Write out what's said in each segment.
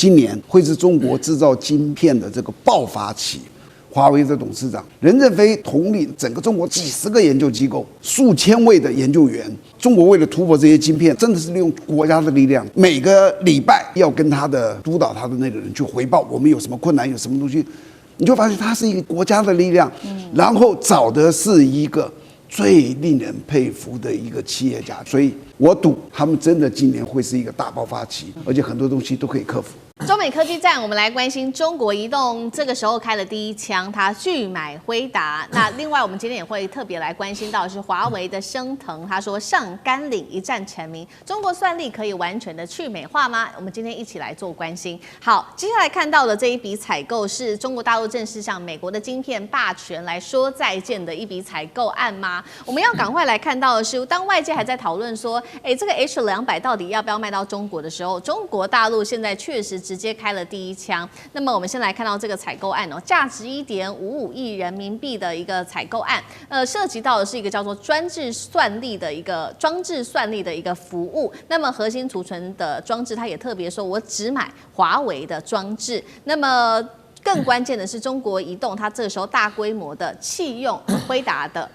今年会是中国制造晶片的这个爆发期。华为的董事长任正非统领整个中国几十个研究机构，数千位的研究员。中国为了突破这些晶片，真的是利用国家的力量，每个礼拜要跟他的督导他的那个人去回报我们有什么困难，有什么东西，你就发现他是一个国家的力量，然后找的是一个最令人佩服的一个企业家，所以我赌他们真的今年会是一个大爆发期，而且很多东西都可以克服。中美科技战，我们来关心中国移动，这个时候开了第一枪，它拒买辉达。那另外，我们今天也会特别来关心到的是华为的升腾，他说上甘岭一战成名，中国算力可以完全的去美化吗？我们今天一起来做关心。好，接下来看到的这一笔采购是中国大陆正式向美国的晶片霸权来说再见的一笔采购案吗？我们要赶快来看到的是，当外界还在讨论说，这个 H200到底要不要卖到中国的时候，中国大陆现在确实直接开了第一枪。那么我们先来看到这个采购案价值1.55亿人民币的一个采购案，涉及到的是一个叫做装置算力的一个服务。那么核心储存的装置，它也特别说，我只买华为的装置。那么更关键的是，中国移动它这个时候大规模的弃用辉达的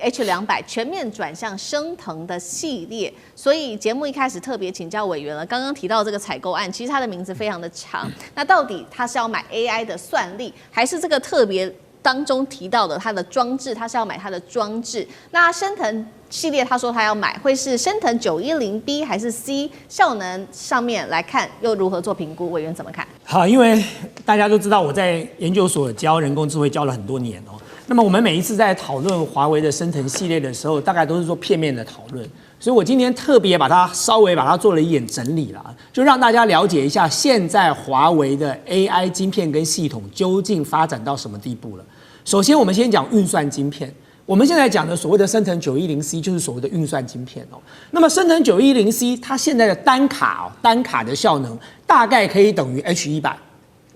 H200，全面转向升腾的系列。所以节目一开始特别请教委员了，刚刚提到这个采购案，其实它的名字非常的长，那到底它是要买 AI 的算力，还是这个特别当中提到的它的装置，它是要买它的装置？那升腾系列他说他要买，会是升腾910B 还是 C？ 效能上面来看又如何做评估？委员怎么看？好，因为大家都知道我在研究所教人工智慧教了很多年哦。那么我们每一次在讨论华为的升腾系列的时候，大概都是做片面的讨论，所以我今天特别稍微把它做了一点整理了，就让大家了解一下现在华为的 AI 晶片跟系统究竟发展到什么地步了。首先，我们先讲运算晶片。我们现在讲的所谓的升腾910C 就是所谓的运算晶片哦。那么升腾910C 它现在的单卡的效能大概可以等于 H100，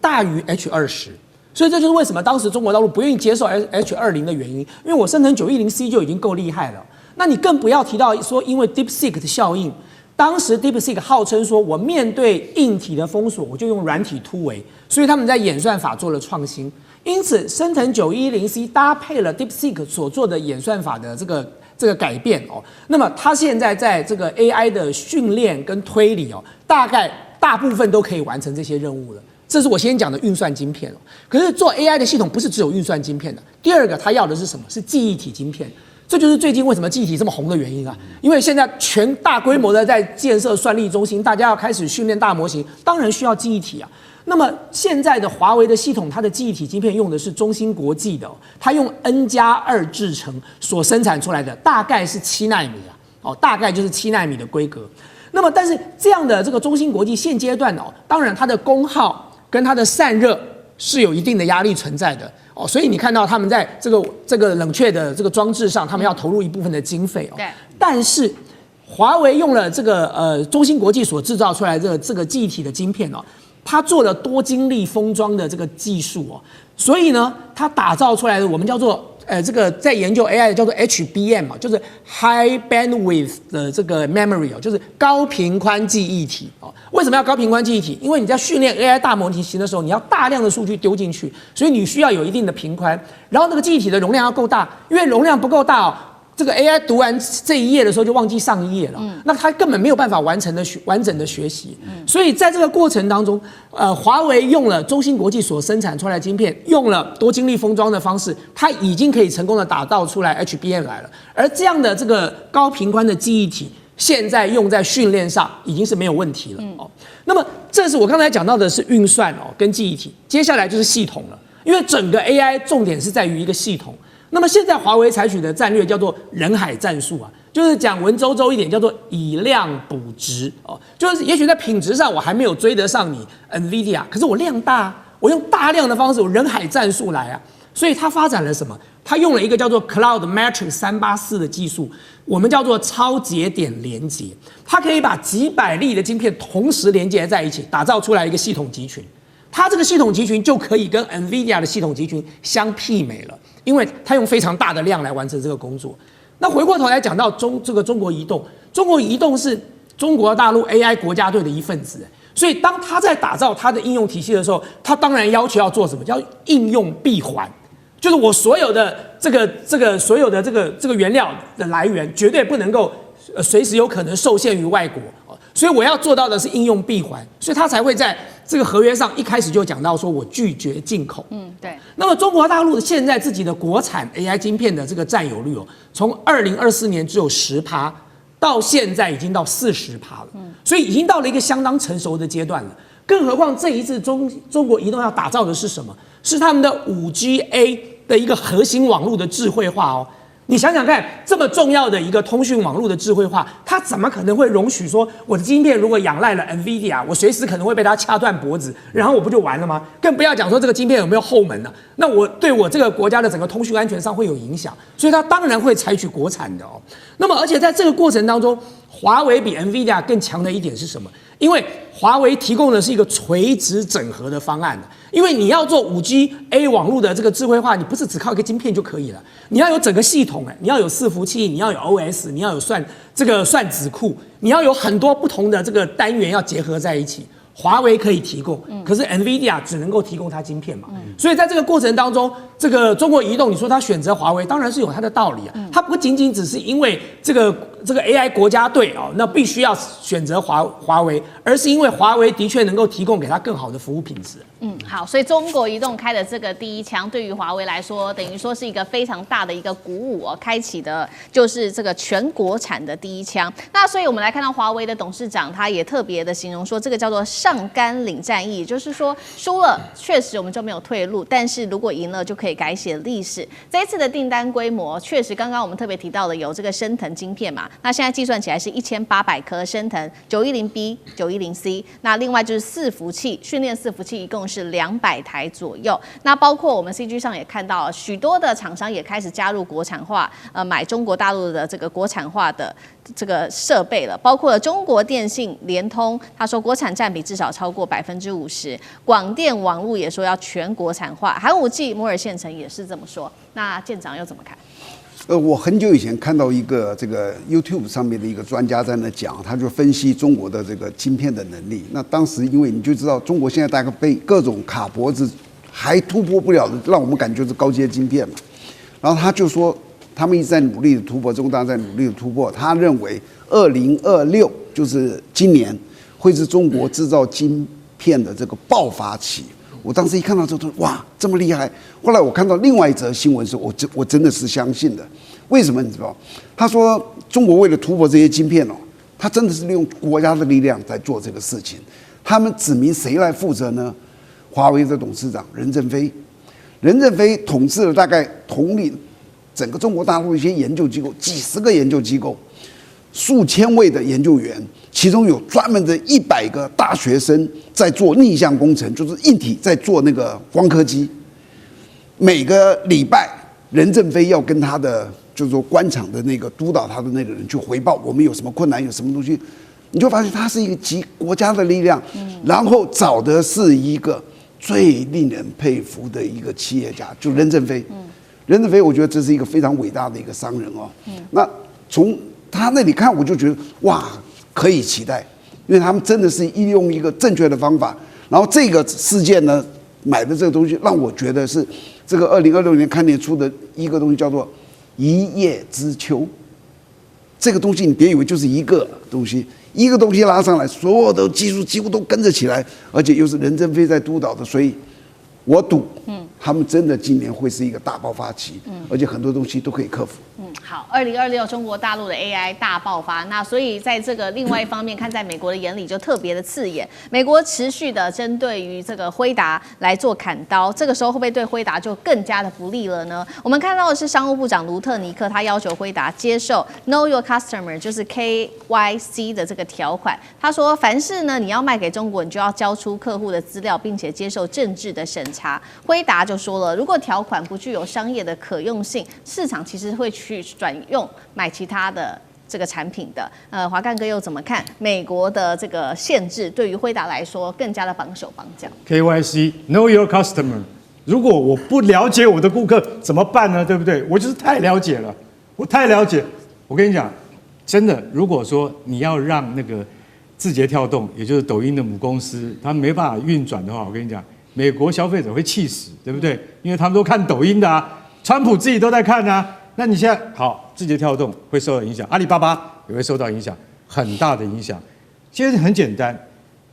大于 H20。所以这就是为什么当时中国大陆不愿意接受 H20 的原因，因为我升腾910C 就已经够厉害了。那你更不要提到说，因为 DeepSeek 的效应，当时 DeepSeek 号称说我面对硬体的封锁，我就用软体突围，所以他们在演算法做了创新。因此，升腾910C 搭配了 DeepSeek 所做的演算法的这个改变哦，那么它现在在这个 AI 的训练跟推理哦，大部分都可以完成这些任务了。这是我先讲的运算晶片哦。可是做 AI 的系统不是只有运算晶片的，第二个它要的是什么？是记忆体晶片。这就是最近为什么记忆体这么红的原因啊！因为现在全大规模的在建设算力中心，大家要开始训练大模型，当然需要记忆体啊。那么现在的华为的系统，它的记忆体晶片用的是中芯国际的，它用 N+2 制程所生产出来的，大概是7奈米啊，大概就是7奈米的规格。那么，但是这样的这个中芯国际现阶段当然它的功耗跟它的散热是有一定的压力存在的所以你看到他们在这个冷却的这个装置上，他们要投入一部分的经费对，但是华为用了这个中芯国际所制造出来的这个记忆体的晶片它做了多晶粒封装的这个技术所以呢，它打造出来的我们叫做这个在研究 AI 的叫做 HBM 就是 High Bandwidth 的这个 Memory 就是高频宽记忆体为什么要高频宽记忆体？因为你在训练 AI 大模型的时候，你要大量的数据丢进去，所以你需要有一定的频宽，然后那个记忆体的容量要够大，因为容量不够大这个 AI 读完这一页的时候就忘记上一页了，那它根本没有办法完整的学习。所以在这个过程当中，华为用了中芯国际所生产出来的晶片，用了多晶粒封装的方式，它已经可以成功的打造出来 HBM 来了。而这样的这个高频宽的记忆体，现在用在训练上已经是没有问题了那么这是我刚才讲到的是运算跟记忆体，接下来就是系统了，因为整个 AI 重点是在于一个系统。那么现在华为采取的战略叫做人海战术就是讲文绉绉一点叫做以量补值就是也许在品质上我还没有追得上你 NVIDIA， 可是我量大我用大量的方式，我人海战术来所以它发展了什么？它用了一个叫做 Cloud Matrix 384的技术，我们叫做超节点连接，它可以把几百粒的晶片同时连接在一起，打造出来一个系统集群。它这个系统集群就可以跟 NVIDIA 的系统集群相媲美了，因为它用非常大的量来完成这个工作。那回过头来讲到中国移动，中国移动是中国大陆 AI 国家队的一份子，所以当他在打造他的应用体系的时候，他当然要求要做什么？叫应用闭环，就是我所有的所有的这个原料的来源绝对不能够随时有可能受限于外国，所以我要做到的是应用闭环，所以他才会在这个合约上一开始就讲到说我拒绝进口。对。那么中国大陆现在自己的国产 AI 晶片的这个占有率从2024年只有10%，到现在已经到40%了，所以已经到了一个相当成熟的阶段了。更何况这一次中国移动要打造的是什么？是他们的5G的一个核心网络的智慧化。你想想看，这么重要的一个通讯网络的智慧化，它怎么可能会容许说我的晶片如果仰赖了 NVIDIA， 我随时可能会被它掐断脖子，然后我不就完了吗？更不要讲说这个晶片有没有后门呢？那我对我这个国家的整个通讯安全上会有影响，所以它当然会采取国产的。那么而且在这个过程当中，华为比 NVIDIA 更强的一点是什么？因为华为提供的是一个垂直整合的方案，因为你要做5G网络的这个智慧化，你不是只靠一个晶片就可以了，你要有整个系统，你要有伺服器，你要有 OS， 你要有算子库，你要有很多不同的这个单元要结合在一起。华为可以提供，可是 NVIDIA 只能够提供它晶片嘛，所以在这个过程当中，这个中国移动，你说它选择华为，当然是有它的道理啊，它不仅仅只是因为这个 AI 国家队那必须要选择华为，而是因为华为的确能够提供给它更好的服务品质。好，所以中国移动开的这个第一枪，对于华为来说，等于说是一个非常大的一个鼓舞开启的就是这个全国产的第一枪。那所以我们来看到华为的董事长，他也特别的形容说，这个叫做上甘岭战役，也就是说输了确实我们就没有退路，但是如果赢了就可以改写历史。这一次的订单规模，确实刚刚我们特别提到的有这个升腾晶片嘛，那现在计算起来是1800颗升腾 910B、910C， 那另外就是伺服器，训练伺服器一共是200台左右。那包括我们 CG 上也看到，许多的厂商也开始加入国产化，买中国大陆的这个国产化的这个设备了，包括了中国电信、联通，他说国产占比至少超过50%，广电网络也说要全国产化，寒武纪、摩尔县城也是这么说。那舰长又怎么看？我很久以前看到一个这个 YouTube 上面的一个专家在那讲，他就分析中国的这个晶片的能力。那当时因为你就知道，中国现在大概被各种卡脖子还突破不了的，让我们感觉是高阶晶片嘛。然后他就说，他们一直在努力的突破，中国大陆在努力的突破。他认为2026就是今年会是中国制造晶片的这个爆发期。我当时一看到这，哇，这么厉害！后来我看到另外一则新闻时，我真的是相信的。为什么你知道？他说中国为了突破这些晶片他真的是利用国家的力量在做这个事情。他们指明谁来负责呢？华为的董事长任正非，任正非统治了大概统领整个中国大陆的一些研究机构，几十个研究机构，数千位的研究员。其中有专门的100个大学生在做逆向工程，就是硬体在做那个光刻机。每个礼拜，任正非要跟他的就是说官场的那个督导他的那个人去回报，我们有什么困难，有什么东西，你就发现他是一个集国家的力量，然后找的是一个最令人佩服的一个企业家，就任正非。任正非，我觉得这是一个非常伟大的一个商人那从他那里看，我就觉得哇。可以期待，因为他们真的是利用一个正确的方法。然后这个事件呢，买的这个东西让我觉得是这个2026年看年出的一个东西，叫做一叶知秋。这个东西你别以为就是一个东西，一个东西拉上来，所有的技术几乎都跟着起来，而且又是任正非在督导的，所以我赌，他们真的今年会是一个大爆发期，而且很多东西都可以克服。好，2026中国大陆的 AI 大爆发，那所以在这个另外一方面看，在美国的眼里就特别的刺眼。美国持续的针对于这个辉达来做砍刀，这个时候会不会对辉达就更加的不利了呢？我们看到的是商务部长卢特尼克，他要求辉达接受 Know Your Customer， 就是 KYC 的这个条款。他说，凡是呢你要卖给中国，你就要交出客户的资料，并且接受政治的审查。辉达就说了，如果条款不具有商业的可用性，市场其实会去转用买其他的这个产品的。华干哥又怎么看美国的这个限制对于辉达来说更加的绑手绑脚 ？KYC Know Your Customer， 如果我不了解我的顾客怎么办呢？对不对？我就是太了解了，我太了解。我跟你讲，真的，如果说你要让那个字节跳动，也就是抖音的母公司，它没办法运转的话，我跟你讲，美国消费者会气死，对不对？因为他们都看抖音的啊，川普自己都在看啊。那你现在好，字节跳动会受到影响，阿里巴巴也会受到影响，很大的影响。其实很简单，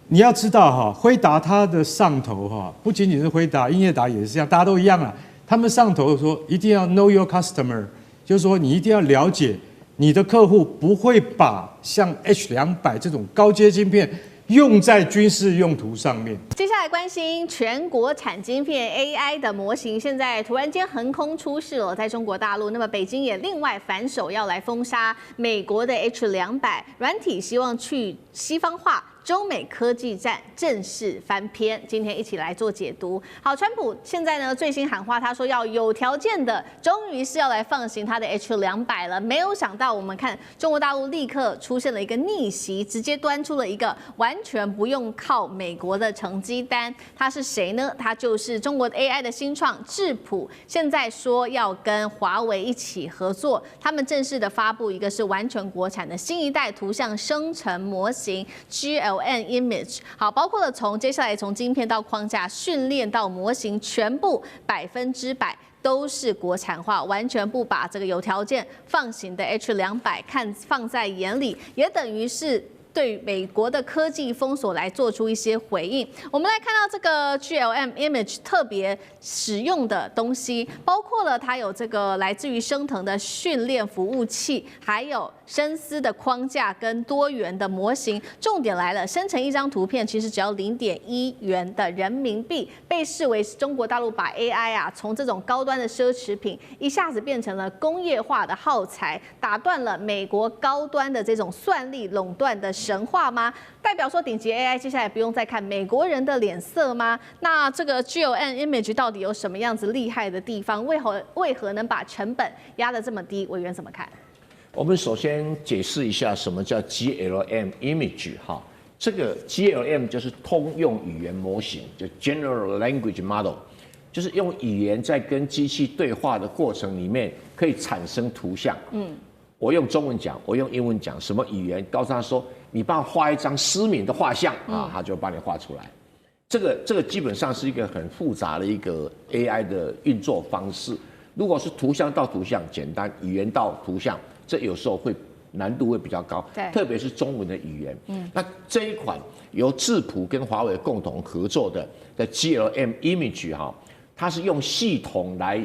你要知道哈，辉达它的上头哈，不仅仅是辉达，英业达也是这样，大家都一样啊。他们上头说一定要 know your customer， 就是说你一定要了解你的客户，不会把像 H200这种高阶晶片用在军事用途上面。接下来关心全国产晶片 AI 的模型，现在突然间横空出世了，在中国大陆。那么北京也另外反手要来封杀美国的 H200软体，希望去西方化。中美科技战正式翻篇，今天一起来做解读。好，川普现在呢最新喊话，他说要有条件的，终于是要来放行他的 H200了。没有想到，我们看中国大陆立刻出现了一个逆袭，直接端出了一个完全不用靠美国的成绩单。他是谁呢？他就是中国 AI 的新创智谱，现在说要跟华为一起合作，他们正式的发布一个是完全国产的新一代图像生成模型 GLM Image， 好，包括了接下来从晶片到框架、训练到模型，全部100%都是国产化，完全不把这个有条件放行的 H200放在眼里，也等于是对美国的科技封锁来做出一些回应。我们来看到这个 GLM Image 特别使用的东西，包括了它有这个来自于升腾的训练服务器，还有深思的框架跟多元的模型。重点来了，生成一张图片其实只要0.1元的人民币，被视为是中国大陆把 AI 从这种高端的奢侈品一下子变成了工业化的耗材，打断了美国高端的这种算力垄断的神话吗？代表说顶级 AI 接下来不用再看美国人的脸色吗？那这个 GLM Image 到底有什么样子厉害的地方？为何能把成本压得这么低？委员怎么看？我们首先解释一下什么叫 GLM Image 哈，这个 GLM 就是通用语言模型，就 General Language Model， 就是用语言在跟机器对话的过程里面可以产生图像。我用中文讲，我用英文讲，什么语言？告诉他说，你帮我画一张思敏的画像啊，他就帮你画出来。这个基本上是一个很复杂的一个 AI 的运作方式。如果是图像到图像简单，语言到图像，这有时候难度会比较高，特别是中文的语言。那这一款由智谱跟华为共同合作的 GLM Image 哈，它是用系统来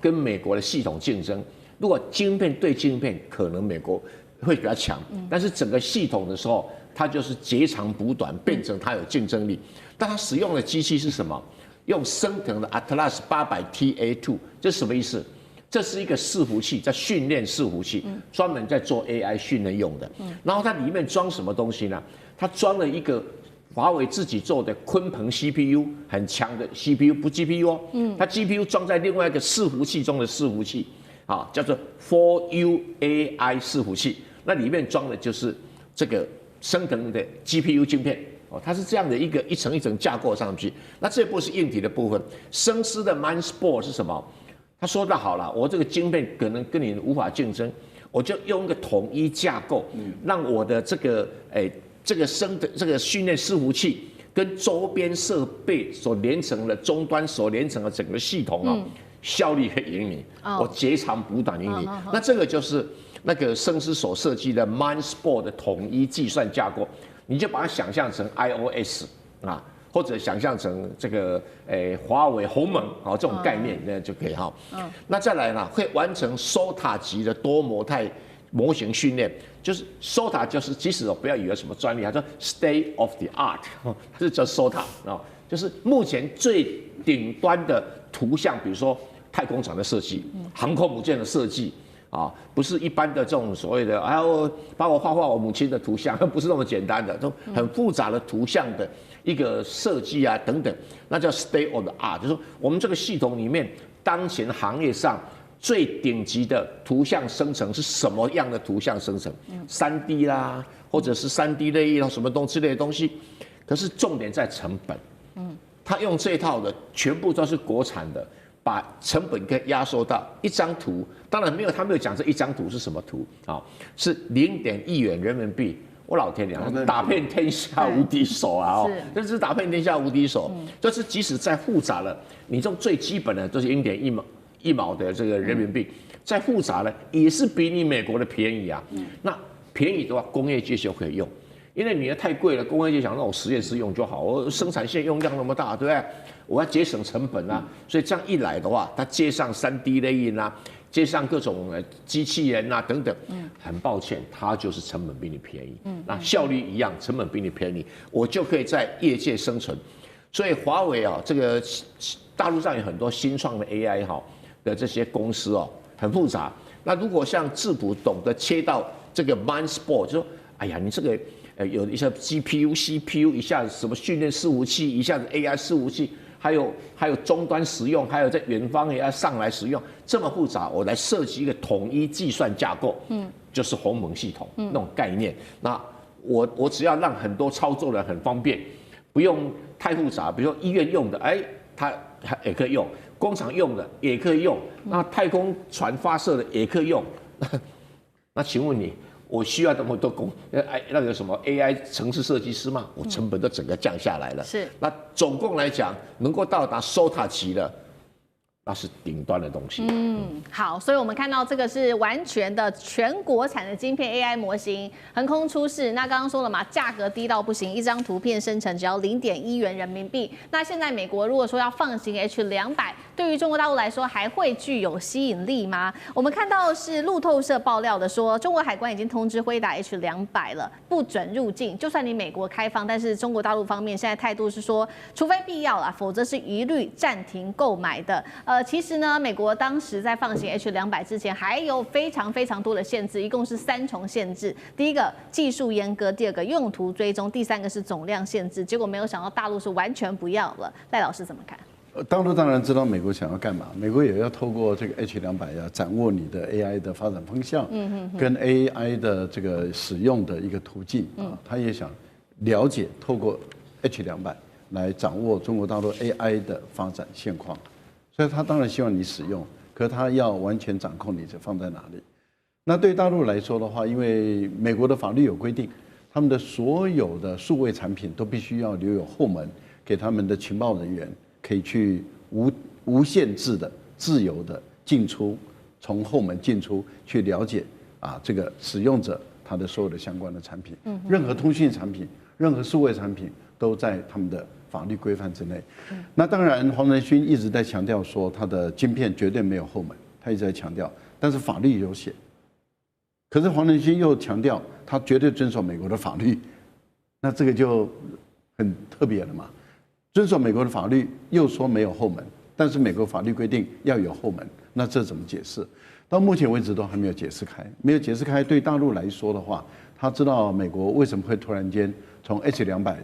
跟美国的系统竞争。如果晶片对晶片，可能美国会比较强，但是整个系统的时候，它就是截长补短，变成它有竞争力。但它使用的机器是什么？用升腾的 Atlas 800TA2， 这是什么意思？这是一个伺服器，在训练伺服器，专门在做 AI 训练用的。然后它里面装什么东西呢？它装了一个华为自己做的鲲鹏 CPU， 很强的 CPU， 不 GPU 哦。它 GPU 装在另外一个伺服器中的伺服器。叫做 4U AI 伺服器，那里面装的就是这个升腾的 GPU 晶片它是这样的一层一层架构上去。那这部是硬体的部分，生思的 Mindsport 是什么？他说的好了，我这个晶片可能跟你无法竞争，我就用一个统一架构，让我的这个训练伺服器跟周边设备所连成的终端所连成的整个系统效率会赢你，我截长补短赢你。那这个就是那个生思所设计的 Mindsport 的统一计算架构，你就把它想象成 iOS 或者想象成这个华为鸿蒙这种概念，那就可以哈。那再来呢，会完成 SOTA 级的多模态模型训练，就是 SOTA 就是即使我不要以为什么专利，它叫 State of the Art， 它是叫 SOTA 就是目前最顶端的图像，比如说太空船的设计、航空母舰的设计不是一般的这种所谓的帮我画我母亲的图像，不是那么简单的，这种很复杂的图像的一个设计等等，那叫 State of the Art， 就是说我们这个系统里面当前行业上最顶级的图像生成是什么样的图像生成？3D 啦，或者是3D 类什么之类的东西，可是重点在成本。他用这套的全部都是国产的，把成本给压缩到一张图，当然他没有讲这一张图是什么图是0.1元人民币我老天娘，打遍天下无敌手啊！哦，这是打遍天下无敌手。就是即使再复杂了，你用最基本的就是0.1毛的这个人民币，再复杂了也是比你美国的便宜啊。那便宜的话，工业界就可以用，因为你的太贵了，工业界想让我实验室用就好，我生产线用量那么大，对不对？我要节省成本啊，所以这样一来的话，它接上3D 列印啊。接上各种机器人啊等等，很抱歉，它就是成本比你便宜，那效率一样，成本比你便宜，我就可以在业界生存。所以华为啊，这个大陆上有很多新创的 AI 哈的这些公司哦，很复杂。那如果像智谱懂得切到这个 mind sport， 就说，哎呀，你这个有一些 GPU、CPU， 一下子什么训练伺服器，一下子 AI 伺服器。还有终端使用，还有在远方也要上来使用，这么复杂，我来设计一个统一计算架构，就是鸿蒙系统那种概念。那我只要让很多操作的很方便，不用太复杂，比如说医院用的，它也可以用，工厂用的也可以用，那太空船发射的也可以用。那请问你？我需要这么多那个什么 AI 程式设计师嘛？我成本都整个降下来了。是。那总共来讲，能够到达 SOTA 级的，那是顶端的东西。好，所以我们看到这个是完全的全国产的晶片 AI 模型横空出世。那刚刚说了嘛，价格低到不行，一张图片生成只要0.1元人民币。那现在美国如果说要放行 H200，对于中国大陆来说还会具有吸引力吗？我们看到是路透社爆料的说，中国海关已经通知辉达 H200了，不准入境。就算你美国开放，但是中国大陆方面现在态度是说，除非必要啦，否则是一律暂停购买的。其实呢，美国当时在放行 H200之前，还有非常多的限制，一共是3重限制。第一个技术阉割，第二个用途追踪，第三个是总量限制。结果没有想到大陆是完全不要了。赖老师怎么看？大陆当然知道美国想要干嘛，美国也要透过这个 H200要掌握你的 AI 的发展方向，跟 AI 的这个使用的一个途径啊，他也想了解透过 H200来掌握中国大陆 AI 的发展现况，所以他当然希望你使用，可是他要完全掌控你这放在哪里。那对大陆来说的话，因为美国的法律有规定，他们的所有的数位产品都必须要留有后门，给他们的情报人员。可以去无限制的、自由的进出，从后门进出去了解这个使用者他的所有的相关的产品，任何通讯产品、任何数位产品都在他们的法律规范之内。那当然，黄仁勋一直在强调说他的晶片绝对没有后门，他一直在强调，但是法律有写。可是黄仁勋又强调他绝对遵守美国的法律，那这个就很特别了嘛。遵守美国的法律，又说没有后门，但是美国法律规定要有后门，那这怎么解释？到目前为止都还没有解释开，没有解释开。对大陆来说的话，他知道美国为什么会突然间从 H200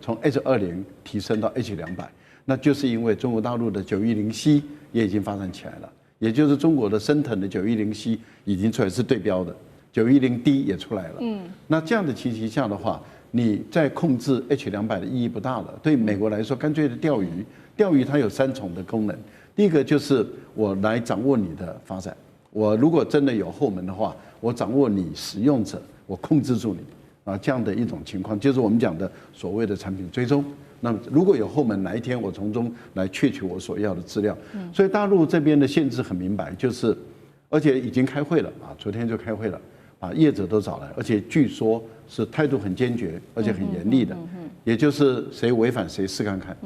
从 H20提升到 H200，那就是因为中国大陆的910C 也已经发展起来了，也就是中国的升腾的910C已经出来是对标的，910D 也出来了。那这样的情形下的话，你在控制 H200的意义不大了。对美国来说，干脆的钓鱼。钓鱼它有3重的功能，第一个就是我来掌握你的发展。我如果真的有后门的话，我掌握你使用者，我控制住你这样的一种情况，就是我们讲的所谓的产品追踪。那么如果有后门，哪一天我从中来窃取我所要的资料，所以大陆这边的限制很明白，就是而且已经开会了昨天就开会了。把业者都找来，而且据说是态度很坚决，而且很严厉的，也就是谁违反谁试看看，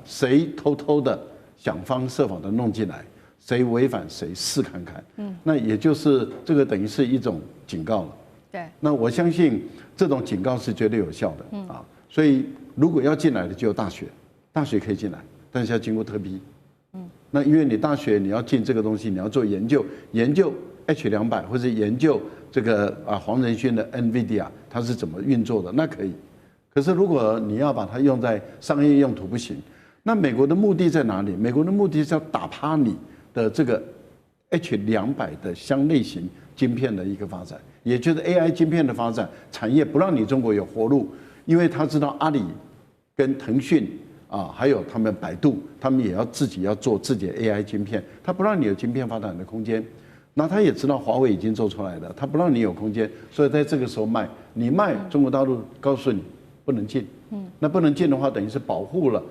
谁偷偷的想方设法的弄进来，谁违反谁试看看，那也就是这个等于是一种警告了。对，那我相信这种警告是绝对有效的所以如果要进来的就有大学可以进来，但是要经过特批，那因为你大学你要进这个东西，你要做研究H200或者研究这个黄仁勋的 NVIDIA 它是怎么运作的，那可以。可是如果你要把它用在商业用途不行。那美国的目的在哪里？美国的目的是要打趴你的这个 H200的相类型晶片的一个发展，也就是 AI 晶片的发展产业不让你中国有活路，因为他知道阿里跟腾讯还有他们百度，他们也要自己要做自己的 AI 晶片，他不让你有晶片发展的空间。那他也知道华为已经做出来了，他不让你有空间，所以在这个时候卖，你卖中国大陆告诉你不能进，那不能进的话，等于是保护了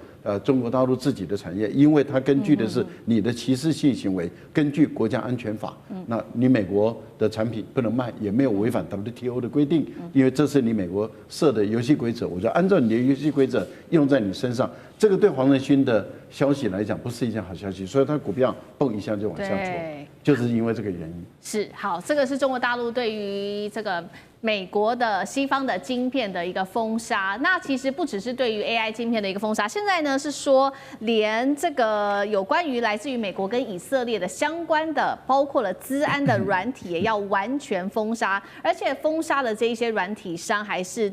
中国大陆自己的产业，因为它根据的是你的歧视性行为，根据国家安全法，那你美国的产品不能卖，也没有违反 WTO 的规定，因为这是你美国设的游戏规则，我就按照你的游戏规则用在你身上。这个对黄仁勋的消息来讲不是一件好消息，所以它股票蹦一下就往下挫，就是因为这个原因。是好，这个是中国大陆对于这个美国的西方的晶片的一个封杀。那其实不只是对于 AI 晶片的一个封杀，现在呢是说连这个有关于来自于美国跟以色列的相关的，包括了资安的软体也要完全封杀，而且封杀的这一些软体商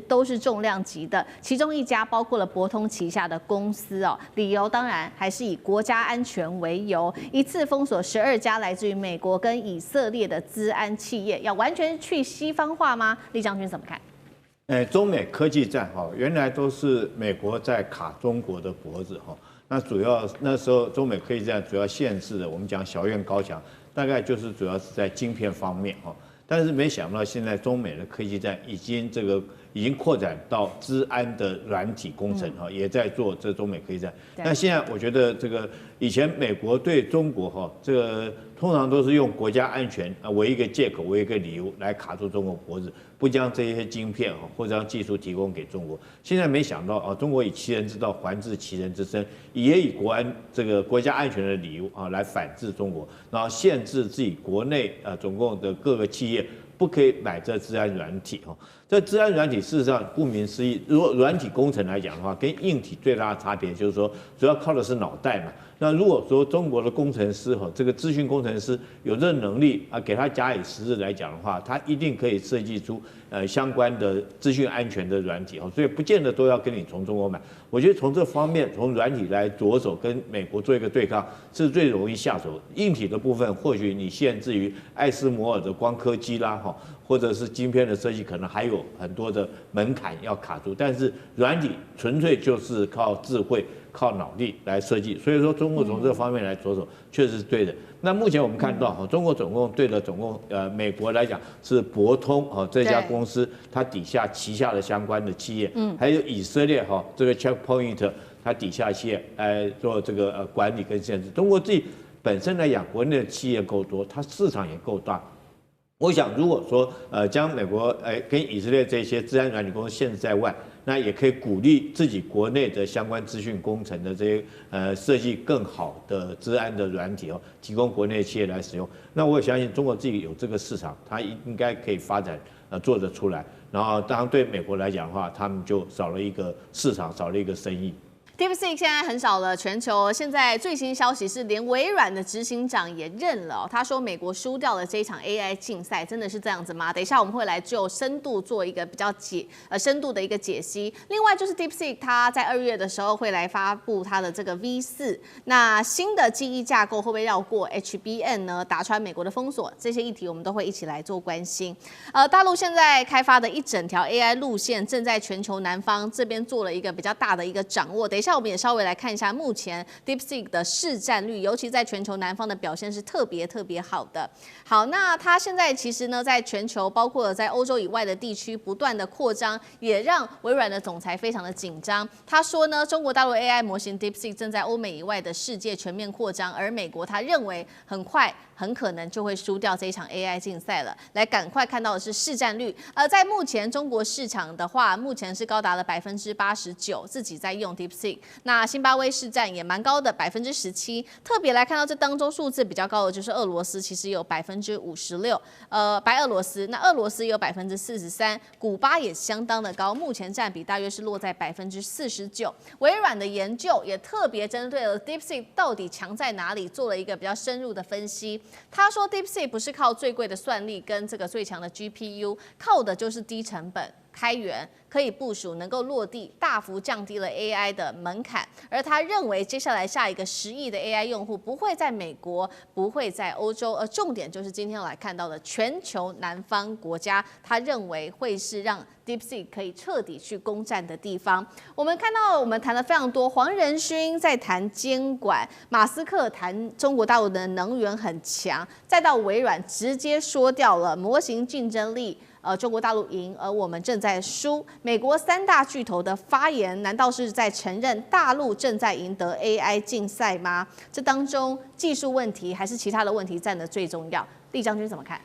都是重量级的，其中一家包括了博通旗下的公司哦，理由当然还是以国家安全为由，一次封锁12家来自于美国跟以色列的资安企业，要完全去西方化吗？李将军怎么看？中美科技战哈，原来都是美国在卡中国的脖子哈。那主要那时候中美科技战主要限制的，我们讲小院高墙，大概就是主要是在晶片方面哈。但是没想到现在中美的科技战已经扩展到资安的软体工程哈，也在做这中美科技战。那现在我觉得以前美国对中国哈通常都是用国家安全为一个借口，为一个理由来卡住中国脖子，不将这些晶片或者将技术提供给中国。现在没想到中国以其人之道还治其人之身，也以国家安全的理由来反制中国，然后限制自己国内总共的各个企业不可以买这资安软体这资安软体事实上顾名思义，如果软体工程来讲的话，跟硬体最大的差别就是说，主要靠的是脑袋嘛。那如果说中国的工程师这个资讯工程师有这能力给他假以时日来讲的话，他一定可以设计出相关的资讯安全的软体所以不见得都要跟你从中国买。我觉得从这方面，从软体来着手跟美国做一个对抗，是最容易下手。硬体的部分，或许你限制于艾斯摩尔的光刻机啦或者是晶片的设计，可能还有很多的门槛要卡住。但是软体纯粹就是靠智慧、靠脑力来设计，所以说中国从这方面来着手，确实是对的。那目前我们看到中国总共美国来讲是博通这家公司，它旗下的相关的企业，还有以色列这个 Checkpoint 它底下企业来做管理跟限制。中国自己本身来讲，国内的企业够多，它市场也够大。我想，如果说将美国跟以色列这些资安软体公司限制在外，那也可以鼓励自己国内的相关资讯工程的这些设计更好的资安的软体提供国内企业来使用。那我也相信中国自己有这个市场，它应该可以发展做得出来。然后，当然对美国来讲的话，他们就少了一个市场，少了一个生意。DeepSeek 现在横扫了全球，现在最新消息是，连微软的执行长也认了他说美国输掉了这一场 AI 竞赛，真的是这样子吗？等一下我们会来就深度做一个比较深度的一个解析。另外就是 DeepSeek 它在2月的时候会来发布它的这个 V4，那新的记忆架构会不会绕过 HBM 呢？打穿美国的封锁，这些议题我们都会一起来做关心。大陆现在开发的一整条 AI 路线，正在全球南方这边做了一个比较大的一个掌握。等一下。我们也稍微来看一下目前 DeepSeek 的市占率，尤其在全球南方的表现是特别好的。好，那它现在其实呢，在全球包括在欧洲以外的地区不断的扩张，也让微软的总裁非常的紧张。他说呢，中国大陆 AI 模型 DeepSeek 正在欧美以外的世界全面扩张，而美国他认为很可能就会输掉这一场 AI 竞赛了。来，赶快看到的是市占率，在目前中国市场的话，目前是高达了89%，自己在用 DeepSeek。那辛巴威市占也蛮高的17%，特别来看到这当中数字比较高的就是俄罗斯，其实有56%，白俄罗斯，那俄罗斯有43%，古巴也相当的高，目前占比大约是落在49%。微软的研究也特别针对了 DeepSeek 到底强在哪里，做了一个比较深入的分析。他说 DeepSeek 不是靠最贵的算力跟这个最强的 GPU， 靠的就是低成本。开源，可以部署，能够落地，大幅降低了 AI 的门槛。而他认为，接下来下一个10亿的 AI 用户不会在美国，不会在欧洲，而重点就是今天来看到的全球南方国家，他认为会是让 DeepSeek 可以彻底去攻占的地方。我们看到，我们谈了非常多，黄仁勋在谈监管，马斯克谈中国大陆的能源很强，再到微软直接说掉了模型竞争力。中国大陆赢，而我们正在输。美国3大巨头的发言，难道是在承认大陆正在赢得 AI 竞赛吗？这当中技术问题还是其他的问题占的最重要？厉将军怎么看？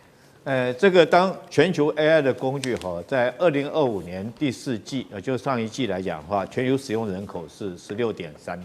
这个当全球 AI 的工具在2025年第4季，就上一季来讲的话，全球使用人口是16.3%，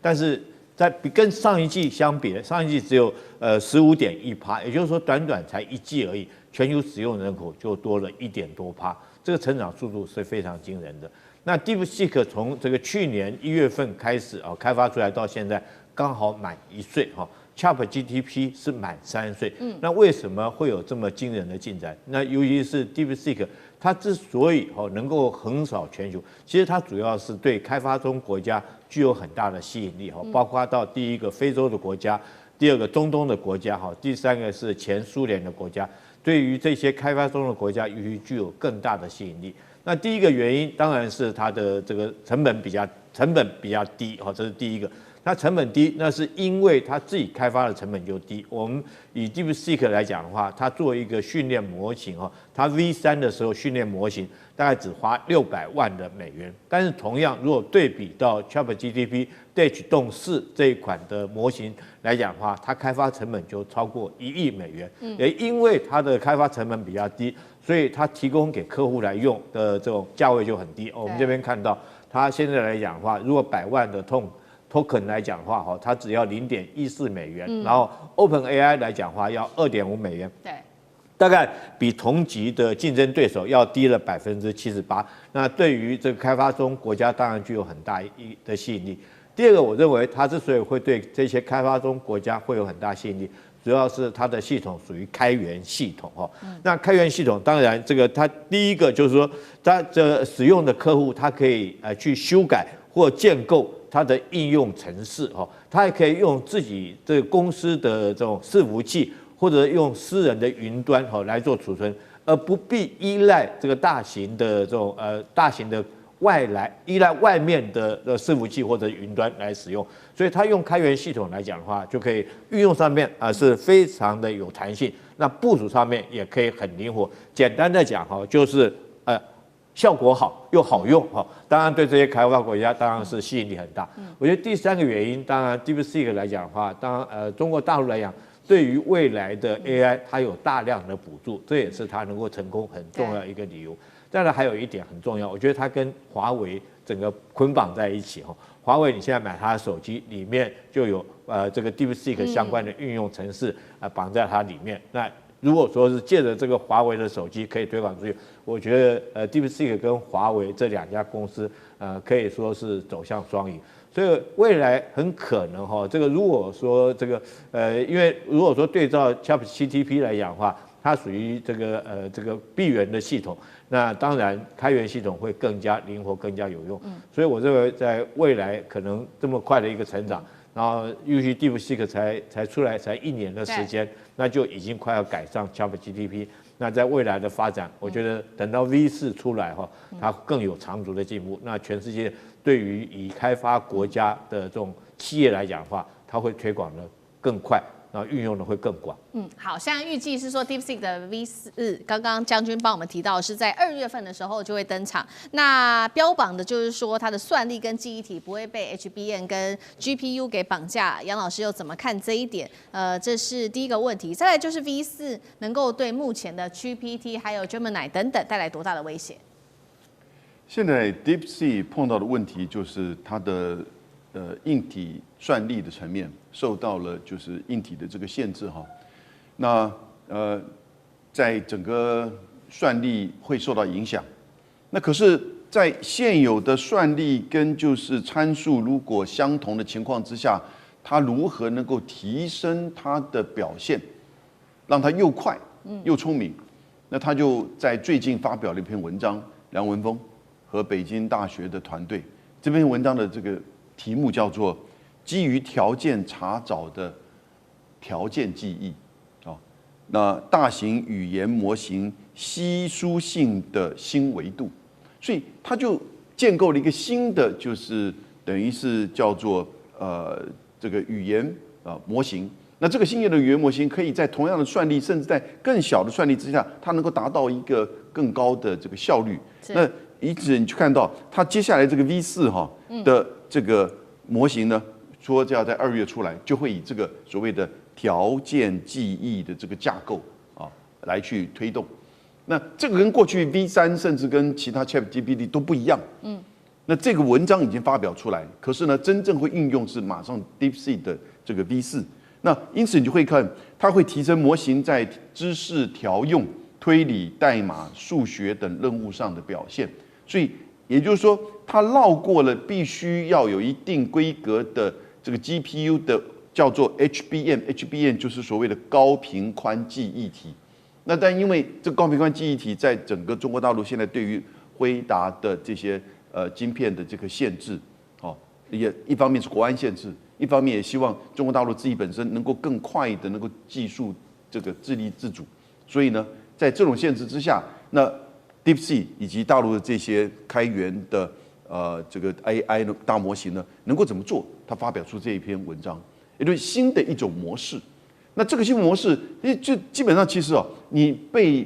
但是在跟上一季相比，上一季只有15.1%，也就是说短短才1季而已。全球使用人口就多了1点多%，这个成长速度是非常惊人的。那 DeepSeek 从这个去年1月份开始开发出来到现在刚好满1岁ChatGPT 是满3岁。那为什么会有这么惊人的进展？那尤其是 DeepSeek， 它之所以能够横扫全球，其实它主要是对开发中国家具有很大的吸引力包括到第一个非洲的国家，第二个中东的国家第三个是前苏联的国家。对于这些开发中的国家，具有更大的吸引力。那第一个原因当然是它的这个成本比较低这是第一个。它成本低，那是因为它自己开发的成本就低。我们以 DeepSeek 来讲的话，它做一个训练模型它 V3 的时候训练模型大概只花600万的美元，但是同样如果对比到 ChatGPT Dash 动4这一款的模型来讲的话，它开发成本就超过1亿美元。也因为它的开发成本比较低，所以它提供给客户来用的这种价位就很低。我们这边看到，它现在来讲的话，如果100万的token 来讲的话，它只要0.14美元，然后 OpenAI 来讲的话要2.5美元，对，大概比同级的竞争对手要低了78%。那对于这个开发中国家，当然具有很大的吸引力。第二个，我认为它之所以会对这些开发中国家会有很大吸引力，主要是它的系统属于开源系统那开源系统当然这个它第一个就是说，它这使用的客户他可以去修改或建构它的应用程式它也可以用自己这个公司的这种伺服器，或者用私人的云端来做储存，而不必依赖这个大型的依赖外面的伺服器或者云端来使用，所以它用开源系统来讲的话，就可以运用上面是非常的有弹性，那部署上面也可以很灵活。简单的讲就是效果好又好用当然对这些开发国家当然是吸引力很大。我觉得第三个原因，当然 DeepSeek 来讲的话，当然中国大陆来讲，对于未来的 AI 它有大量的补助，这也是它能够成功很重要一个理由。当然还有一点很重要，我觉得它跟华为整个捆绑在一起华为你现在买它的手机里面就有这个 DeepSeek 相关的运用程式绑在它里面。那如果说是借着这个华为的手机可以推广出去，我觉得DeepSeek 跟华为这2家公司可以说是走向双赢。所以未来很可能这个如果说这个因为如果说对照 ChatGPT 来讲的话，它属于这个闭源的系统，那当然开源系统会更加灵活、更加有用。所以我认为在未来可能这么快的一个成长，然后尤其 DeepSeek 才出来才1年的时间，那就已经快要赶上 ChatGPT。那在未来的发展，我觉得等到 V4 出来它更有长足的进步。那全世界对于已开发国家的这种企业来讲的话，它会推广的更快。然后运用的会更广。好，现在预计是说 DeepSeek 的 V4，刚刚将军帮我们提到是在2月份的时候就会登场。那标榜的就是说它的算力跟记忆体不会被 HBM 跟 GPU 给绑架。杨老师又怎么看这一点？这是第一个问题。再来就是 V4能够对目前的 GPT 还有 Gemini 等等带来多大的威胁？现在 DeepSeek 碰到的问题就是它的硬体算力的层面受到了就是硬体的这个限制那在整个算力会受到影响。那可是，在现有的算力跟就是参数如果相同的情况之下，它如何能够提升它的表现，让它又快又聪明？那他就在最近发表了一篇文章，梁文峰和北京大学的团队，这篇文章的这个题目叫做“基于条件查找的条件记忆”，那大型语言模型稀疏性的新维度，所以他就建构了一个新的，就是等于是叫做这个语言模型。那这个新的语言模型可以在同样的算力，甚至在更小的算力之下，它能够达到一个更高的这个效率。那因此你去看到它接下来这个 V4的这个模型呢，说要在2月出来，就会以这个所谓的条件记忆的这个架构来去推动。那这个跟过去 V3 甚至跟其他 ChatGPT 都不一样。那这个文章已经发表出来，可是呢，真正会应用是马上 DeepSeek 的这个 V4。那因此你就会看，它会提升模型在知识调用、推理、代码、数学等任务上的表现。所以也就是说，它绕过了必须要有一定规格的这个 GPU 的叫做 HBM 就是所谓的高频宽记忆体。那但因为这个高频宽记忆体在整个中国大陆现在对于辉达的这些晶片的这个限制，也一方面是国安限制，一方面也希望中国大陆自己本身能够更快的能够技术这个自立自主。所以呢，在这种限制之下，那 DeepSeek 以及大陆的这些开源的这个 AI 的大模型呢，能够怎么做？他发表出这一篇文章，也就是新的一种模式。那这个新模式，就基本上其实你被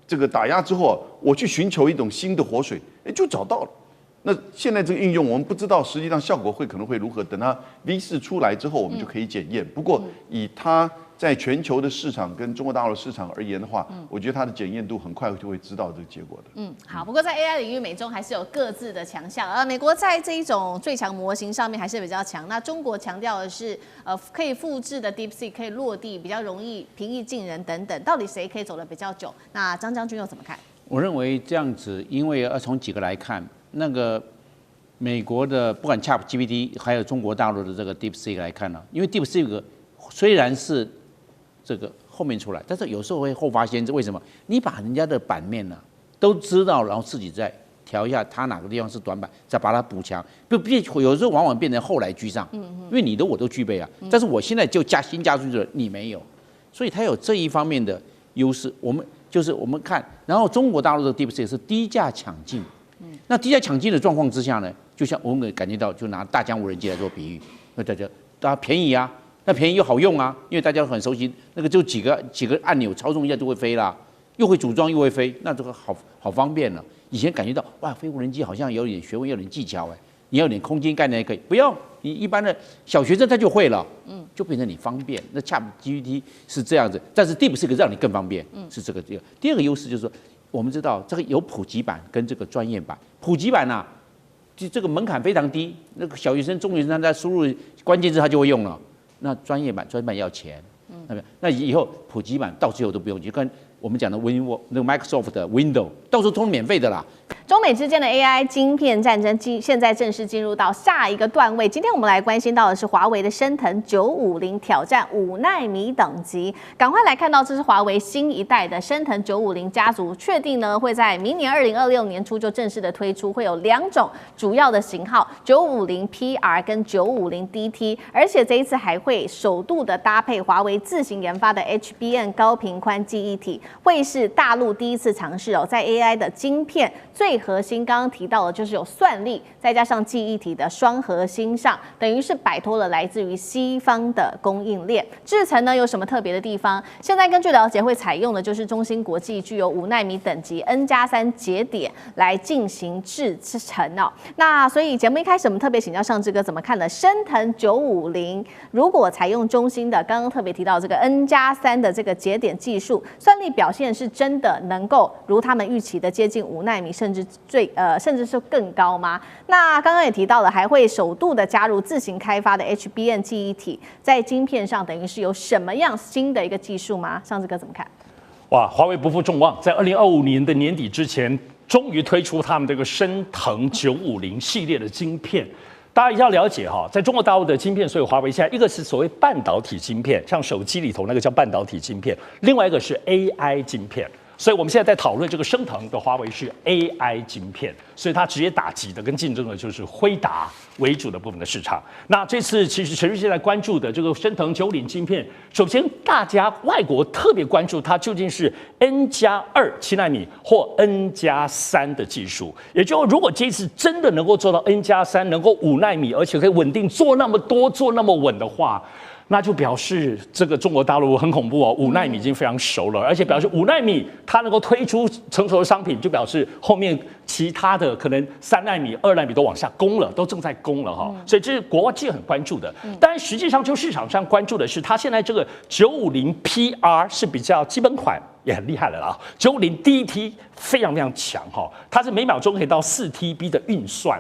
这个打压之后，我去寻求一种新的活水，就找到了。那现在这个应用，我们不知道实际上效果可能会如何。等它 V4出来之后，我们就可以检验。不过以它在全球的市场跟中国大陆的市场而言的话，我觉得它的检验度很快就会知道这个结果的。好。不过在 AI 领域，美中还是有各自的强项。美国在这一种最强模型上面还是比较强。那中国强调的是，可以复制的 DeepSeek 可以落地，比较容易平易近人等等。到底谁可以走得比较久？那张将军又怎么看？我认为这样子，因为要从几个来看，那个美国的不管 ChatGPT 还有中国大陆的这个 DeepSeek 来看呢，因为 DeepSeek 虽然是这个后面出来，但是有时候会后发先至。为什么？你把人家的版面呢都知道，然后自己再调一下它哪个地方是短板，再把它补强。有时候往往变成后来居上，因为你的我都具备啊，但是我现在就新加出去了，你没有，所以它有这一方面的优势。我们看，然后中国大陆的 DeepSeek 是低价抢进。那低价抢进的状况之下呢，就像我们感觉到，就拿大疆无人机来做比喻，那大家便宜啊，那便宜又好用啊，因为大家很熟悉，那个就几个按钮操纵一下就会飞啦，又会组装又会飞，那这个好方便了。以前感觉到哇，飞无人机好像有点学问，有点技巧你要有点空间概念也可以，不用，你一般的小学生他就会了，就变成你方便。那 ChatGPT 是这样子，但是 DeepSeek让你更方便，是这个。第二个优势就是说，我们知道这个有普及版跟这个专业版。普及版啊，这个门槛非常低，那个小学生、中学生他在输入关键字他就会用了。那专业版要钱，那以后普及版到最后都不用，就跟我们讲的那个 Microsoft 的 Windows 到时候都是免费的啦。中美之间的 AI 晶片战争现在正式进入到下一个段位。今天我们来关心到的是华为的升腾950挑战5奈米等级。赶快来看到，这是华为新一代的升腾950家族，确定呢会在明年2026年初就正式的推出，会有2种主要的型号，950PR 跟950DT，而且这一次还会首度的搭配华为自行研发的 HBM 高频宽记忆体，会是大陆第一次尝试在 AI 的晶片最核心刚刚提到的就是有算力，再加上记忆体的双核心上，等于是摆脱了来自于西方的供应链。制程呢有什么特别的地方？现在根据了解，会采用的就是中芯国际具有5奈米等级 N+3 节点来进行制程那所以节目一开始我们特别请教尚志哥怎么看呢？升腾950如果采用中芯的刚刚特别提到这个 N+3 的这个节点技术，算力表现是真的能够如他们预期的接近5奈米，甚至是更高吗？那刚刚也提到了，还会首度的加入自行开发的 HBM 记忆体，在晶片上等于是有什么样新的一个技术吗？尚志哥怎么看？哇，华为不负众望，在2025年的年底之前，终于推出他们这个升腾950系列的晶片。大家一定要了解在中国大陆的晶片，所以华为现在一个是所谓半导体晶片，像手机里头那个叫半导体晶片，另外一个是 AI 晶片。所以我们现在在讨论这个升腾的华为是 AI 晶片，所以它直接打击的跟竞争的就是辉达为主的部分的市场。那这次其实全世界在关注的这个升腾90晶片，首先大家外国特别关注它究竟是 N+2 7奈米或 N+3的技术，也就是如果这次真的能够做到 N+3，能够5奈米，而且可以稳定做那么多、做那么稳的话，那就表示这个中国大陆很恐怖哦，5奈米已经非常熟了，而且表示5奈米它能够推出成熟的商品，就表示后面其他的可能3奈米、2奈米都往下攻了，都正在攻了哈。所以这是国际很关注的。但实际上就市场上关注的是，它现在这个950 PR 是比较基本款。也很厉害了啊！950第一梯非常非常强哈，它是每秒钟可以到4TB 的运算。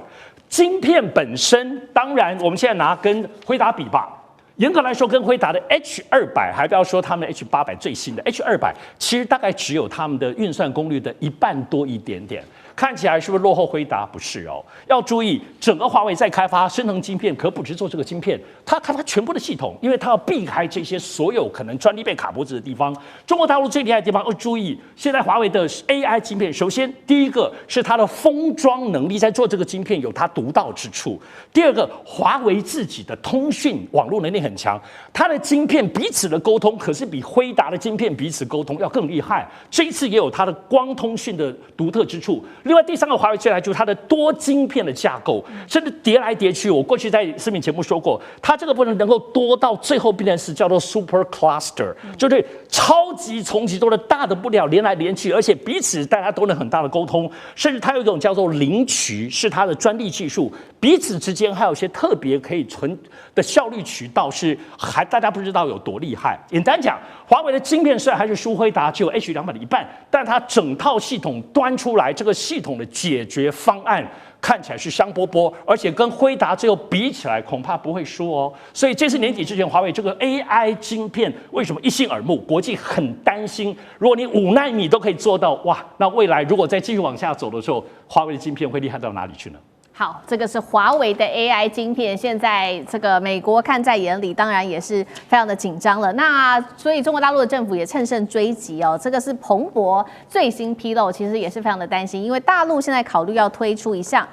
晶片本身，当然我们现在拿跟辉达比吧，严格来说跟辉达的 H200，还不要说他们的 H800 最新的 H200，其实大概只有他们的运算功率的1半多一点点。看起来是不是落后辉达？不是哦，要注意，整个华为在开发升腾晶片，可不只做这个晶片，它开发全部的系统，因为它要避开这些所有可能专利被卡脖子的地方。中国大陆最厉害的地方要注意，现在华为的 AI 晶片，首先第一个是它的封装能力，在做这个晶片有它独到之处；第二个，华为自己的通讯网络能力很强，它的晶片彼此的沟通可是比辉达的晶片彼此沟通要更厉害。这一次也有它的光通讯的独特之处。另外第三个华为最来就是它的多晶片的架构，甚至叠来叠去。我过去在视频节目说过，它这个部分能够多到最后变成是叫做 super cluster， 就是超级重极多的大的不了，连来连去，而且彼此大家都能很大的沟通。甚至它有一种叫做零渠，是它的专利技术，彼此之间还有一些特别可以存的效率渠道，是还大家不知道有多厉害。简单讲，华为的晶片虽然还是输辉达只有 H200的一半，但它整套系统端出来，这个系统的解决方案看起来是香饽饽，而且跟辉达最后比起来，恐怕不会输哦。所以这次年底之前，华为这个 AI 晶片为什么一新耳目？国际很担心，如果你5奈米都可以做到，哇，那未来如果再继续往下走的时候，华为的晶片会厉害到哪里去呢？好，这个是华为的 AI 晶片，现在这个美国看在眼里，当然也是非常的紧张了。那所以中国大陆的政府也乘胜追击哦，这个是彭博最新披露，其实也是非常的担心，因为大陆现在考虑要推出一项。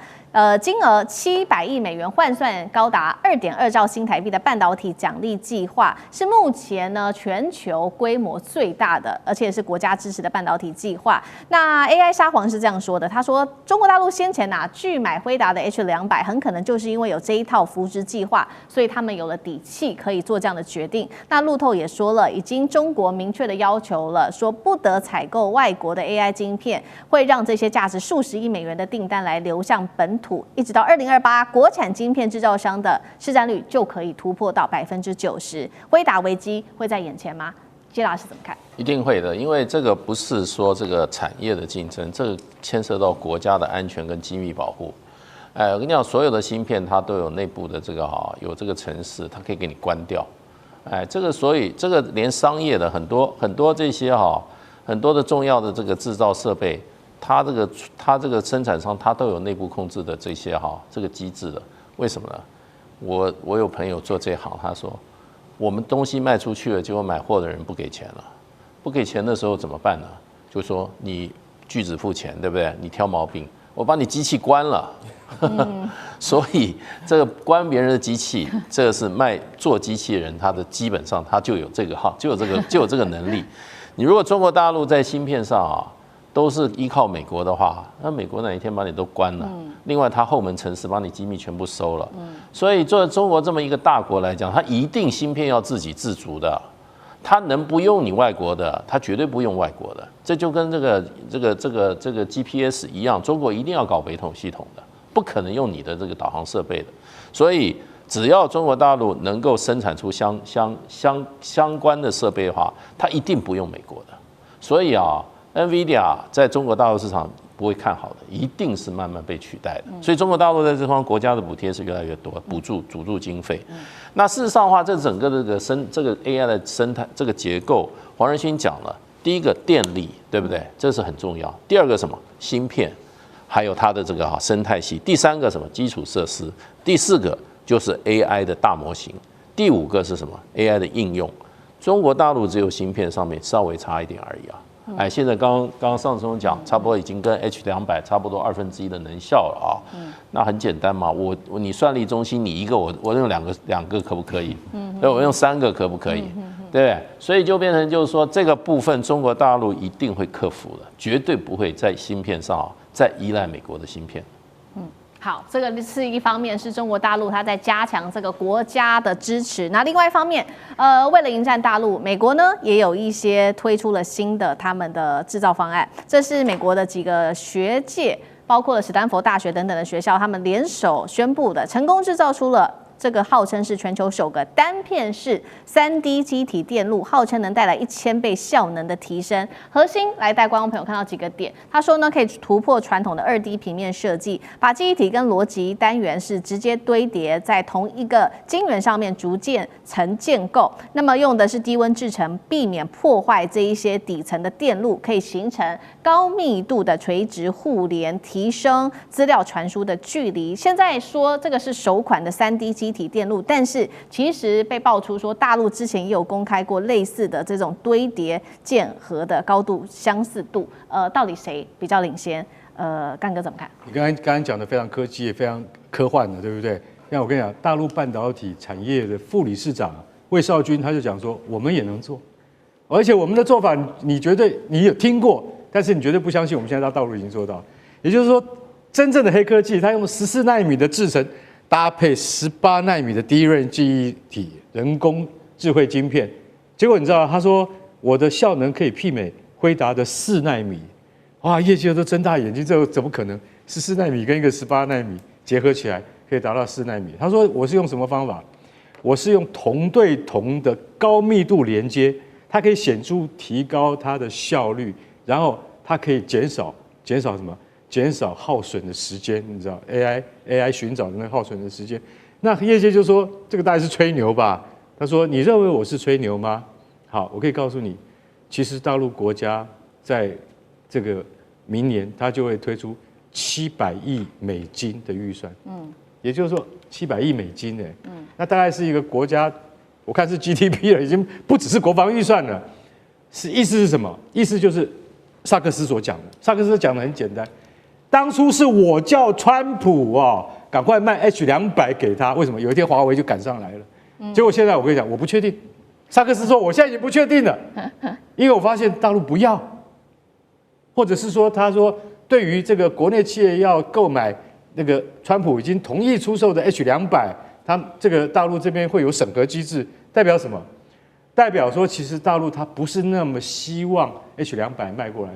金额700亿美元，换算高达2.2兆新台币的半导体奖励计划，是目前呢全球规模最大的，而且是国家支持的半导体计划。那 AI 沙皇是这样说的，他说中国大陆先前拒买辉达的 H200，很可能就是因为有这一套扶植计划，所以他们有了底气可以做这样的决定。那路透也说了，已经中国明确的要求了，说不得采购外国的 AI 晶片，会让这些价值数十亿美元的订单来流向本土。一直到2028，国产晶片制造商的市占率就可以突破到90%。辉达危机会在眼前吗？谢老师怎么看？一定会的，因为这个不是说这个产业的竞争，这个牵涉到国家的安全跟机密保护。我跟你讲，所有的芯片它都有内部的这个有这个程式，它可以给你关掉。这个所以这个连商业的很多这些很多的重要的这个制造设备。它这个生产商，它都有内部控制的这些这个机制的，为什么呢？我有朋友做这行，他说我们东西卖出去了，结果买货的人不给钱了，不给钱的时候怎么办呢？就说你拒止付钱，对不对？你挑毛病，我把你机器关了。所以这个关别人的机器，这个是做机器人，他的基本上他就有这个能力。你如果中国大陆在芯片上都是依靠美国的话，那美国哪一天把你都关了？另外，它后门程式把你机密全部收了。所以，作为中国这么一个大国来讲，它一定芯片要自给自足的。它能不用你外国的，它绝对不用外国的。这就跟这个 GPS 一样，中国一定要搞北统系统的，不可能用你的这个导航设备的。所以，只要中国大陆能够生产出相关的设备的话，它一定不用美国的。所以NVIDIA 在中国大陆市场不会看好的，一定是慢慢被取代的。所以中国大陆在这方国家的补贴是越来越多，补助经费。那事实上的话，这整个这个 AI 的生态这个结构，黄仁勋讲了，第一个电力，对不对？这是很重要。第二个什么？芯片，还有它的这个生态系。第三个什么？基础设施。第四个就是 AI 的大模型。第五个是什么 ？AI 的应用。中国大陆只有芯片上面稍微差一点而已现在刚刚上次讲，差不多已经跟 H200差不多1/2的能效了啊。那很简单嘛，你算力中心你一个，我用两个可不可以？我用3个可不可以？对不对？所以就变成就是说，这个部分中国大陆一定会克服的，绝对不会在芯片上再依赖美国的芯片。好，这个是一方面，是中国大陆它在加强这个国家的支持。那另外一方面，为了迎战大陆，美国呢也有一些推出了新的他们的制造方案。这是美国的几个学界，包括了史丹佛大学等等的学校，他们联手宣布的，成功制造出了这个号称是全球首个单片式3D 机体电路，号称能带来1000倍效能的提升。核心来带观众朋友看到几个点，他说呢，可以突破传统的2D 平面设计，把记忆体跟逻辑单元是直接堆叠在同一个晶圆上面，逐渐层建构。那么用的是低温制程，避免破坏这一些底层的电路，可以形成高密度的垂直互联，提升资料传输的距离。现在说这个是首款的3D 机体电路，但是其实被爆出说，大陆之前也有公开过类似的这种堆叠键合的高度相似度，到底谁比较领先？干哥怎么看？你刚刚讲的非常科技，也非常科幻的，对不对？像我跟你讲，大陆半导体产业的副理事长魏少军他就讲说，我们也能做，而且我们的做法，你有听过，但是你绝对不相信，我们现在到大陆已经做到。也就是说，真正的黑科技，它用14奈米的制程。搭配18奈米的DRAM记忆体人工智慧晶片，结果你知道，他说我的效能可以媲美辉达的4奈米，哇，业界都睁大眼睛，这怎么可能？14奈米跟一个18奈米结合起来可以达到4奈米。他说我是用什么方法？我是用铜对铜的高密度连接，它可以显著提高它的效率，然后它可以减少什么？减少耗损的时间，你知道 AI 寻找的那个耗损的时间，那业界就说这个大概是吹牛吧。他说你认为我是吹牛吗？好，我可以告诉你，其实大陆国家在这个明年它就会推出700亿美金的预算，也就是说700亿美金那大概是一个国家，我看是 GDP 了，已经不只是国防预算了。意思是什么？意思就是萨克斯所讲的，萨克斯讲的很简单。当初是我叫川普赶快卖 H200给他，为什么？有一天华为就赶上来了，结果现在我跟你讲，我不确定。萨克斯说我现在已经不确定了，因为我发现大陆不要，或者是说他说对于这个国内企业要购买那个川普已经同意出售的 H200，他这个大陆这边会有审核机制，代表什么？代表说其实大陆他不是那么希望 H200卖过来。